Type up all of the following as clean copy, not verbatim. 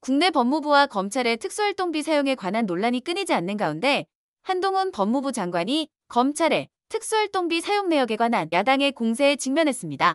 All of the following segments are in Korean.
국내 법무부와 검찰의 특수활동비 사용에 관한 논란이 끊이지 않는 가운데 한동훈 법무부 장관이 검찰의 특수활동비 사용 내역에 관한 야당의 공세에 직면했습니다.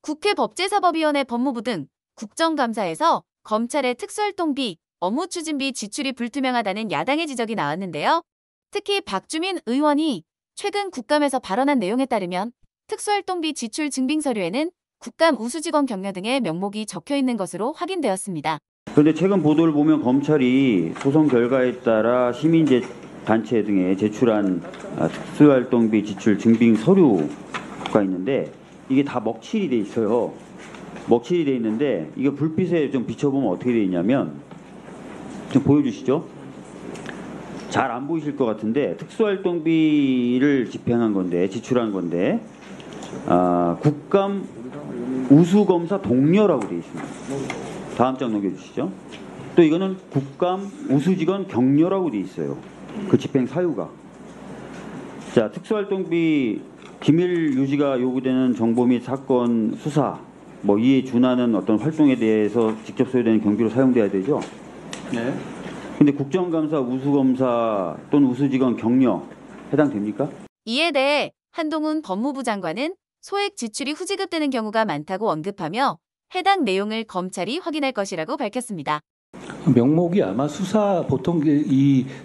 국회 법제사법위원회 법무부 등 국정감사에서 검찰의 특수활동비, 업무추진비 지출이 불투명하다는 야당의 지적이 나왔는데요. 특히 박주민 의원이 최근 국감에서 발언한 내용에 따르면 특수활동비 지출 증빙 서류에는 국감 우수직원 격려 등의 명목이 적혀 있는 것으로 확인되었습니다. 그런데 최근 보도를 보면 검찰이 소송 결과에 따라 시민단체 등에 제출한 특수활동비 지출 증빙 서류가 있는데 이게 다 먹칠이 돼 있어요. 먹칠이 돼 있는데 이게 불빛에 좀 비춰보면 어떻게 돼 있냐면 좀 보여주시죠. 잘 안 보이실 것 같은데 특수활동비를 집행한 건데 지출한 건데 국감 우수검사 동료라고 돼 있습니다. 다음 장 넘겨주시죠. 또 이거는 국감 우수직원 격려라고 돼 있어요. 그 집행 사유가. 자, 특수활동비 기밀 유지가 요구되는 정보 및 사건 수사, 이에 준하는 어떤 활동에 대해서 직접 소요되는 경비로 사용돼야 되죠. 네. 근데 국정감사 우수검사 또는 우수직원 격려 해당됩니까? 이에 대해 한동훈 법무부 장관은 소액 지출이 후지급되는 경우가 많다고 언급하며 해당 내용을 검찰이 확인할 것이라고 밝혔습니다. 명목이 아마 수사 보통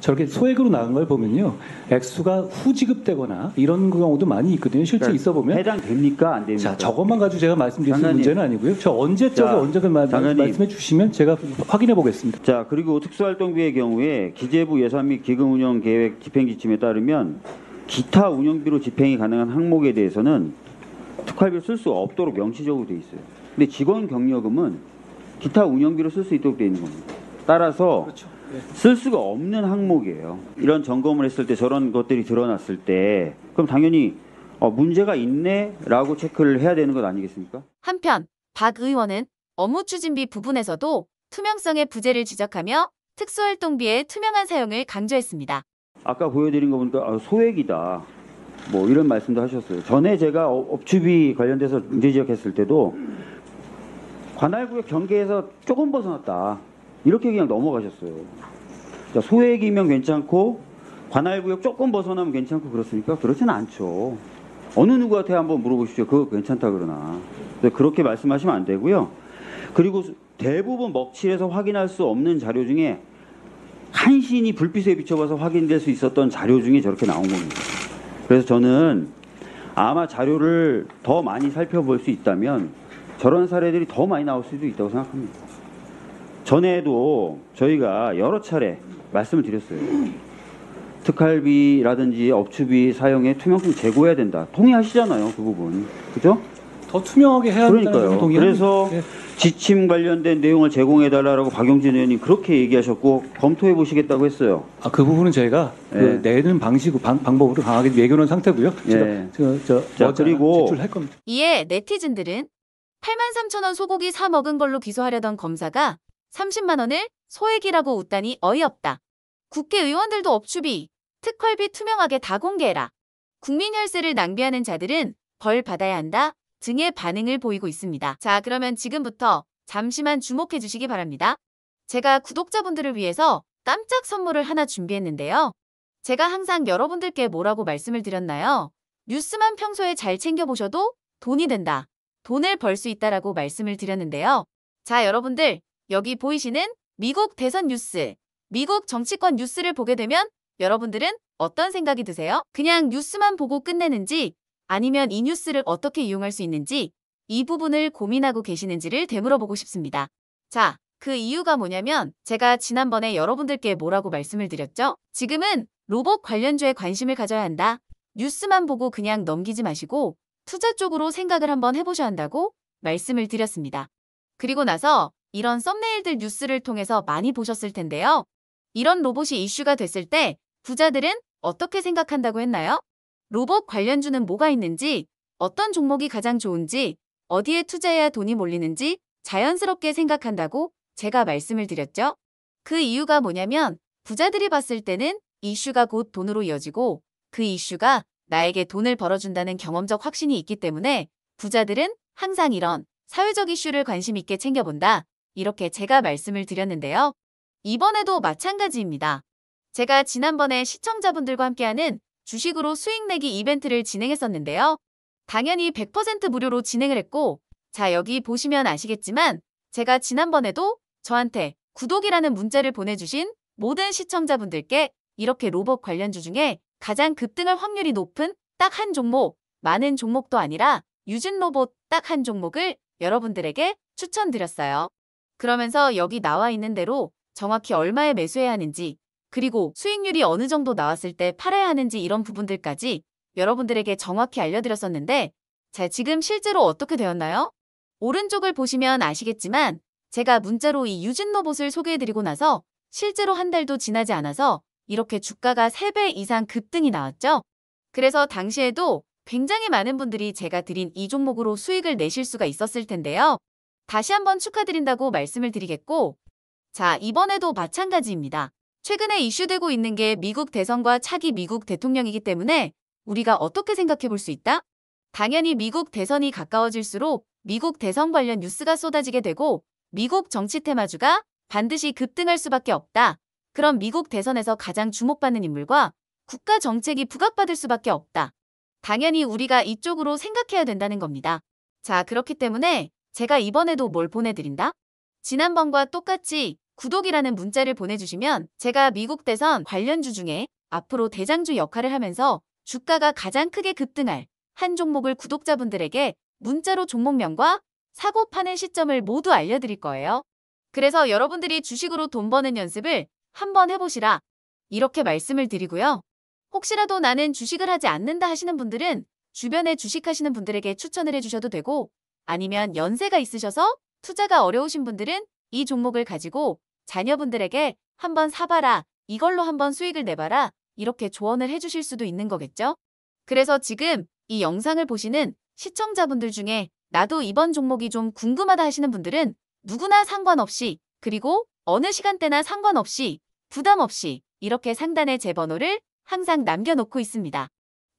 저렇게 소액으로 나간 걸 보면요, 액수가 후지급되거나 이런 경우도 많이 있거든요. 실제 그러니까 있어 보면 해당됩니까 안 됩니까? 자, 저것만 가지고 제가 말씀드릴 수 있는 문제는 아니고요. 저 언제적에 말씀해 주시면 제가 확인해 보겠습니다. 자, 그리고 특수활동비의 경우에 기재부 예산 및 기금 운영 계획 집행 지침에 따르면 기타 운영비로 집행이 가능한 항목에 대해서는 특활비를 쓸 수 없도록 명시적으로 돼 있어요. 근데 직원 격려금은 기타 운영비로 쓸 수 있도록 돼 있는 겁니다. 따라서 그렇죠. 네. 쓸 수가 없는 항목이에요. 이런 점검을 했을 때 저런 것들이 드러났을 때 그럼 당연히 문제가 있네라고 체크를 해야 되는 것 아니겠습니까? 한편 박 의원은 업무추진비 부분에서도 투명성의 부재를 지적하며 특수활동비의 투명한 사용을 강조했습니다. 아까 보여드린 거 보니까 소액이다. 이런 말씀도 하셨어요. 전에 제가 업추비 관련돼서 문제 지적했을 때도 관할구역 경계에서 조금 벗어났다. 이렇게 그냥 넘어가셨어요. 자, 소액이면 괜찮고 관할구역 조금 벗어나면 괜찮고 그렇습니까? 그렇지는 않죠. 어느 누구한테 한번 물어보십시오. 그거 괜찮다 그러나. 그렇게 말씀하시면 안 되고요. 그리고 대부분 먹칠해서 확인할 수 없는 자료 중에 간신히 불빛에 비춰봐서 확인될 수 있었던 자료 중에 저렇게 나온 겁니다. 그래서 저는 아마 자료를 더 많이 살펴볼 수 있다면 저런 사례들이 더 많이 나올 수도 있다고 생각합니다. 전에도 저희가 여러 차례 말씀을 드렸어요. 특활비라든지 업추비 사용에 투명성 제고해야 된다. 동의하시잖아요, 그 부분. 그죠? 더 투명하게 해야 한다는 그러니까요. 그래서 네. 지침 관련된 내용을 제공해달라고 박용진 의원님 그렇게 얘기하셨고 검토해 보시겠다고 했어요. 그 부분은 저희가 네. 내는 방법으로 강하게 매겨놓은 상태고요. 네. 제가 그리고 제출할 겁니다. 이에 네티즌들은 83,000원 소고기 사 먹은 걸로 기소하려던 검사가 30만 원을 소액이라고 웃다니 어이없다. 국회의원들도 업추비, 특활비 투명하게 다 공개해라. 국민 혈세를 낭비하는 자들은 벌 받아야 한다 등의 반응을 보이고 있습니다. 자, 그러면 지금부터 잠시만 주목해 주시기 바랍니다. 제가 구독자분들을 위해서 깜짝 선물을 하나 준비했는데요. 제가 항상 여러분들께 뭐라고 말씀을 드렸나요? 뉴스만 평소에 잘 챙겨보셔도 돈이 된다. 돈을 벌 수 있다라고 말씀을 드렸는데요. 자, 여러분들 여기 보이시는 미국 대선 뉴스, 미국 정치권 뉴스를 보게 되면 여러분들은 어떤 생각이 드세요? 그냥 뉴스만 보고 끝내는지 아니면 이 뉴스를 어떻게 이용할 수 있는지 이 부분을 고민하고 계시는지를 되물어보고 싶습니다. 자, 그 이유가 뭐냐면 제가 지난번에 여러분들께 뭐라고 말씀을 드렸죠? 지금은 로봇 관련주에 관심을 가져야 한다. 뉴스만 보고 그냥 넘기지 마시고 투자 쪽으로 생각을 한번 해보셔야 한다고 말씀을 드렸습니다. 그리고 나서 이런 썸네일들 뉴스를 통해서 많이 보셨을 텐데요. 이런 로봇이 이슈가 됐을 때 부자들은 어떻게 생각한다고 했나요? 로봇 관련주는 뭐가 있는지, 어떤 종목이 가장 좋은지, 어디에 투자해야 돈이 몰리는지 자연스럽게 생각한다고 제가 말씀을 드렸죠. 그 이유가 뭐냐면 부자들이 봤을 때는 이슈가 곧 돈으로 이어지고 그 이슈가 나에게 돈을 벌어준다는 경험적 확신이 있기 때문에 부자들은 항상 이런 사회적 이슈를 관심 있게 챙겨본다. 이렇게 제가 말씀을 드렸는데요. 이번에도 마찬가지입니다. 제가 지난번에 시청자분들과 함께하는 주식으로 수익 내기 이벤트를 진행했었는데요. 당연히 100% 무료로 진행을 했고, 자, 여기 보시면 아시겠지만 제가 지난번에도 저한테 구독이라는 문자를 보내주신 모든 시청자분들께 이렇게 로봇 관련주 중에 가장 급등할 확률이 높은 딱 한 종목, 많은 종목도 아니라 유진 로봇 딱 한 종목을 여러분들에게 추천드렸어요. 그러면서 여기 나와 있는 대로 정확히 얼마에 매수해야 하는지, 그리고 수익률이 어느 정도 나왔을 때 팔아야 하는지 이런 부분들까지 여러분들에게 정확히 알려드렸었는데, 자, 지금 실제로 어떻게 되었나요? 오른쪽을 보시면 아시겠지만 제가 문자로 이 유진 로봇을 소개해드리고 나서 실제로 한 달도 지나지 않아서 이렇게 주가가 3배 이상 급등이 나왔죠. 그래서 당시에도 굉장히 많은 분들이 제가 드린 이 종목으로 수익을 내실 수가 있었을 텐데요. 다시 한번 축하드린다고 말씀을 드리겠고, 자, 이번에도 마찬가지입니다. 최근에 이슈되고 있는 게 미국 대선과 차기 미국 대통령이기 때문에 우리가 어떻게 생각해 볼 수 있다? 당연히 미국 대선이 가까워질수록 미국 대선 관련 뉴스가 쏟아지게 되고 미국 정치 테마주가 반드시 급등할 수밖에 없다. 그럼 미국 대선에서 가장 주목받는 인물과 국가 정책이 부각받을 수밖에 없다. 당연히 우리가 이쪽으로 생각해야 된다는 겁니다. 자, 그렇기 때문에 제가 이번에도 뭘 보내드린다? 지난번과 똑같이 구독이라는 문자를 보내주시면 제가 미국 대선 관련주 중에 앞으로 대장주 역할을 하면서 주가가 가장 크게 급등할 한 종목을 구독자분들에게 문자로 종목명과 사고 파는 시점을 모두 알려드릴 거예요. 그래서 여러분들이 주식으로 돈 버는 연습을 한번 해보시라, 이렇게 말씀을 드리고요. 혹시라도 나는 주식을 하지 않는다 하시는 분들은 주변에 주식하시는 분들에게 추천을 해주셔도 되고, 아니면 연세가 있으셔서 투자가 어려우신 분들은 이 종목을 가지고 자녀분들에게 한번 사봐라, 이걸로 한번 수익을 내봐라, 이렇게 조언을 해주실 수도 있는 거겠죠. 그래서 지금 이 영상을 보시는 시청자분들 중에 나도 이번 종목이 좀 궁금하다 하시는 분들은 누구나 상관없이, 그리고 어느 시간대나 상관없이 부담 없이 이렇게 상단에 제 번호를 항상 남겨놓고 있습니다.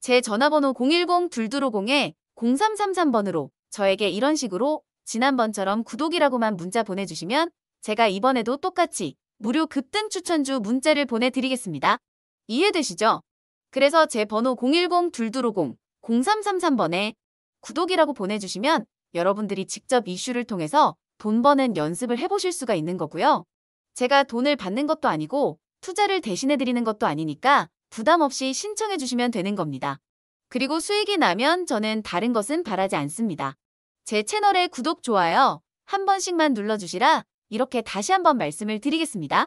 제 전화번호 010-2250-0333번으로 저에게 이런 식으로 지난번처럼 구독이라고만 문자 보내주시면 제가 이번에도 똑같이 무료 급등 추천주 문자를 보내드리겠습니다. 이해되시죠? 그래서 제 번호 010-2250-0333번에 구독이라고 보내주시면 여러분들이 직접 이슈를 통해서 돈 버는 연습을 해보실 수가 있는 거고요. 제가 돈을 받는 것도 아니고 투자를 대신해드리는 것도 아니니까 부담 없이 신청해 주시면 되는 겁니다. 그리고 수익이 나면 저는 다른 것은 바라지 않습니다. 제 채널에 구독, 좋아요 한 번씩만 눌러주시라, 이렇게 다시 한번 말씀을 드리겠습니다.